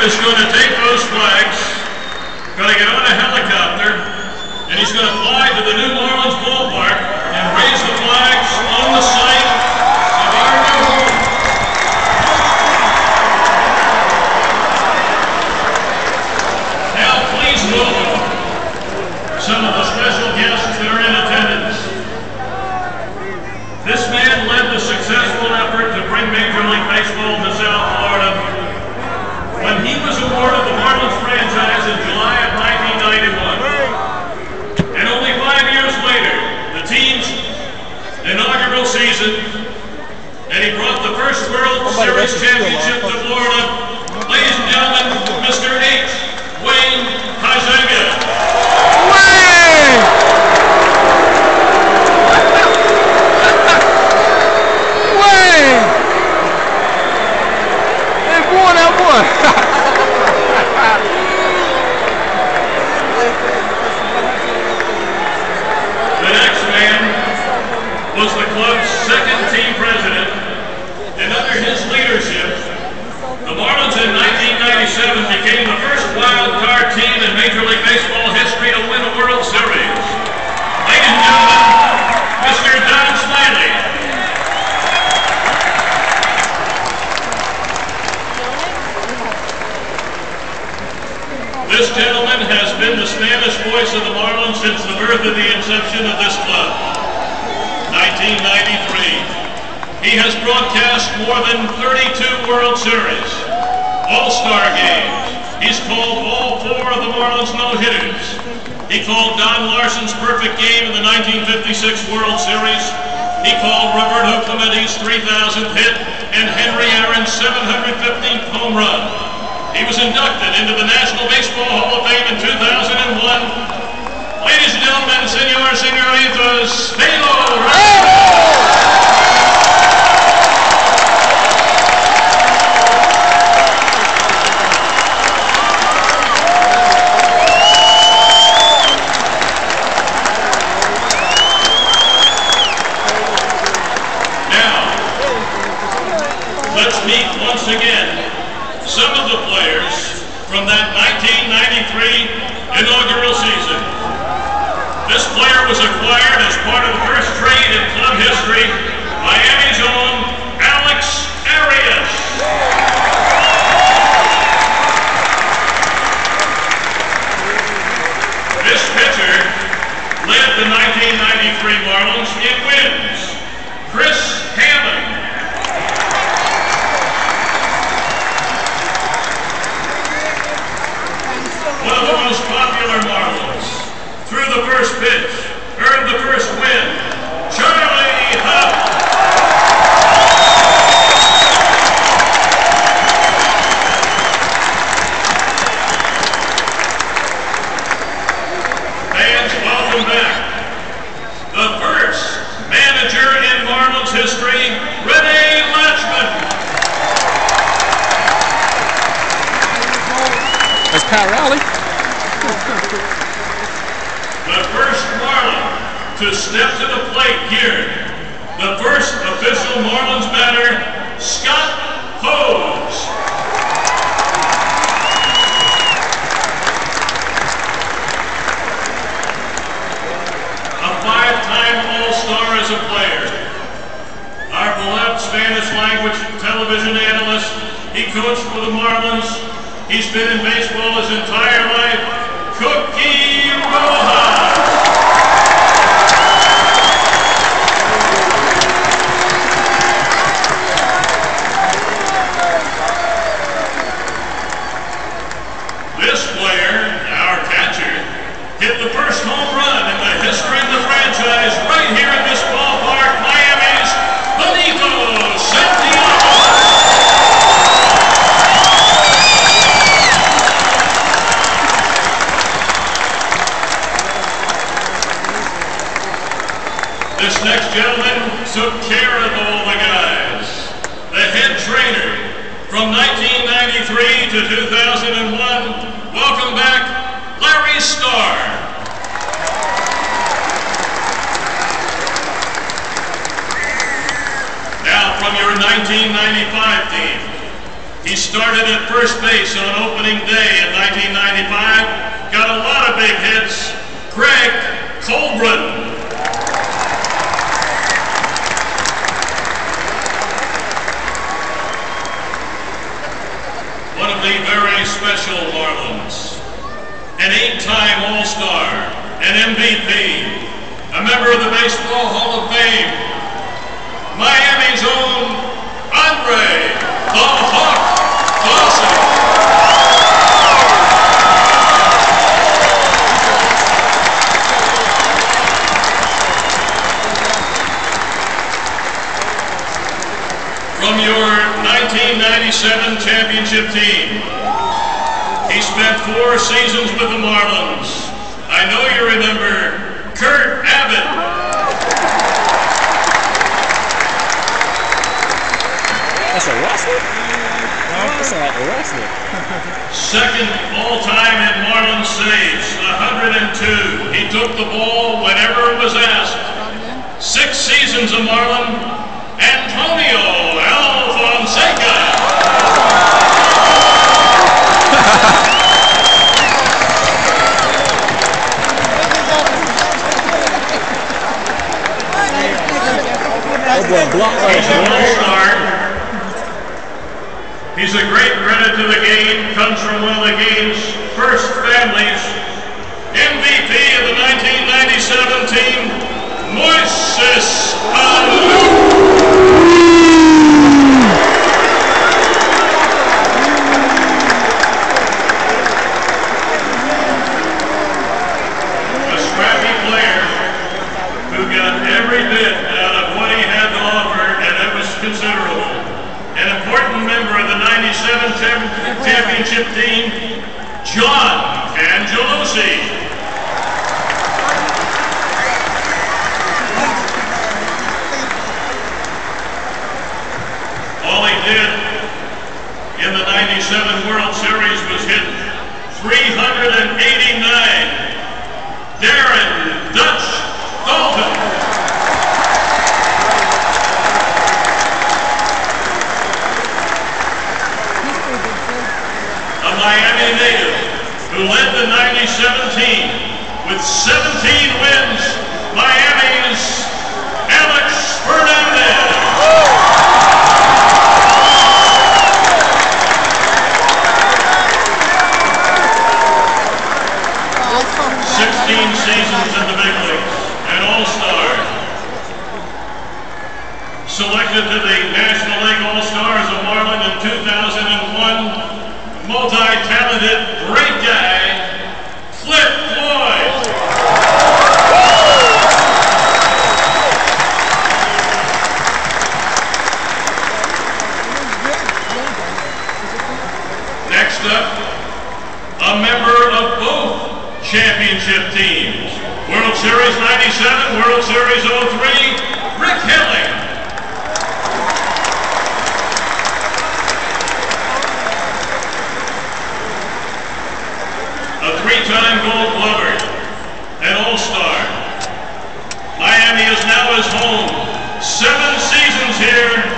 is going to take those flags, going to get on a helicopter, and he's going to fly to the new Marlins ballpark and raise the flags on the site of our new home. Now please welcome some of the special guests that are in attendance. This man led the successful effort to bring Major League Baseball to South Florida when he was awarded the Marlins franchise in July of 1991. And only 5 years later, the team's inaugural season, and he brought the first World Series championship to Florida. Ladies and gentlemen, Mr. H. Wayne Huizenga. The next man was the club's second team president, and under his leadership, the Marlins in 1997 became the first wild card team in Major League Baseball history to win a World Series. Ladies and gentlemen, Mr. Don Smiley. This gentleman has been the Spanish voice of the Marlins since the birth of the inception of this club, 1993. He has broadcast more than 32 World Series, All-Star games. He's called all 4 of the Marlins no-hitters. He called Don Larsen's perfect game in the 1956 World Series. He called Roberto Clemente's 3,000th hit and Henry Aaron's 715th home run. He was inducted into the National Baseball Hall of Fame in 2001. Ladies and gentlemen, señores, señoritas, Pedro Now, let's meet once again some of the players from that 1993 inaugural season. This player was acquired as part of the first trade in club history, Miami's own Alex Arias. This pitcher led the 1993 Marlins in wins. Chris Hammond. One of the most popular Marlins, threw the first pitch, earned the first win, Charlie Huff. Fans, welcome back. The first manager in Marlins history, Rene Latchman. That's Pat Rowley. The first Marlin to step to the plate here. The first official Marlins batter, Scott Hose. A 5-time All-Star as a player. Our beloved Spanish language television analyst. He coached for the Marlins. He's been in baseball his entire life. Cookie Rojas. This player, our catcher, hit the first home run in the history of the franchise right here in this ballpark, Miami's Benito Santiago. This next gentleman took care of all the guys. The head trainer from 1993 to 2001. Welcome back, Larry Starr. Now from your 1995 team, He started at first base on opening day in 1995. Got a lot of big hits. Greg Colbran. One of the very special Marlins. An 8-time All-Star, an MVP, a member of the Baseball Hall of Fame, Miami's own Andre the Hawk Dawson. From your 1997 championship team, he spent 4 seasons with the Marlins. I know you remember Kurt Abbott. That's a wrestler? That's like a wrestler. Second all-time in Marlins saves, 102. He took the ball whenever it was asked. 6 seasons of Marlin, Antonio Alfonseca. He's an all-star. He's a great credit to the game, comes from one of the game's first families. MVP of the 1997 team, Moises Alou. A scrappy player who got every bit out of what he had to offer, and it was considerable. An important member of the 97 championship team, John Angelosi. All he did in the 97 World Series was hit 389. Darren Dutch Dalton. Miami native who led the 97 team with 17 wins, Miami's Alex Fernandez. 16 seasons in the big leagues, an all-star. Selected to the National League All-Stars of Marlin in 2001. Multi-talented, great guy, Flip Floyd. Next up, a member of both championship teams. World Series 97, World Series 03, Rick Helling. A 3-time Gold Glover, an All-Star. Miami is now his home. 7 seasons here.